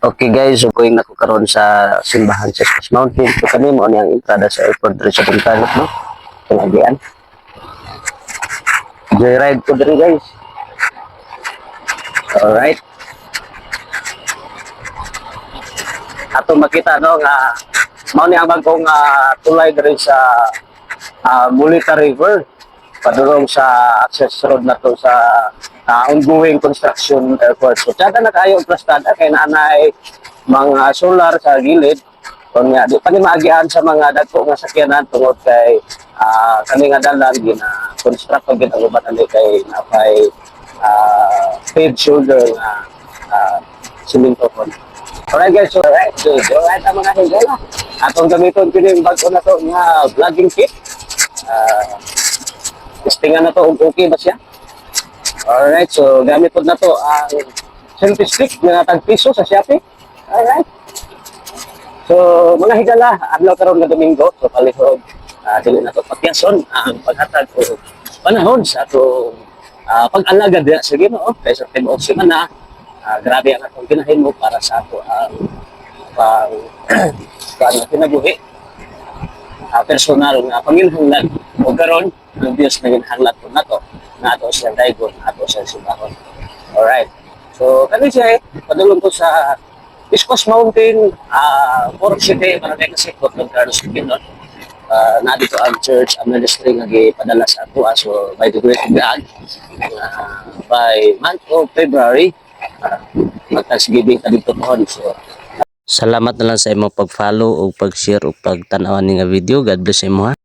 Okay guys, so going na ko karon sa simbahan sa Cross Mountain. So kami mo ni ang entrada sa airport diri sa Punta no. Pinagian. Joyride ko diri guys. Alright. Ato makita no nga mao ni ang bagong tulay diri sa Mulita River padulong sa access road na to sa ongoing construction airport. So tiyaga na kayo ang plastada kay naanay mga solar sa gilid. Kung nga di pa ni maagian sa mga dagko nga sakyanan tungod kay kani nga dalan gina construct pag ginagubatan kay napay paved shoulder nga simento kon. Alright guys, so alright ang mga higala. Atong gamiton kini yung bago na to nga vlogging kit. Testingan na to okay ba siya? Alright, so gamit po na to ang selfie stick na tag-piso sa Shopee. Alright. So mga higala, adlaw karon nga Domingo, so palihog dili na to patyason ang paghatag o panahon sa atong pag-alagad diha sa Ginoo kay sa tibuok semana. Grabe ang atong kinahimo para sa ato ang kinabuhi. Personal nga panginhanglan o karon ang Diyos na ginhanglan po na to na ato siya daygon, ato siya sibahon. Alright. So kani siya padulong ko sa Cross Mountain, Port City, Barangay Kasikot, ng Carlos Quinon. Na dito ang church, ang ministry nga gipadala sa ato. So by the grace of God, by month of February, mag-Thanksgiving ka dito po. So salamat na lang sa imong pag-follow o pag-share o pag-tanawan nga video. God bless imo ha.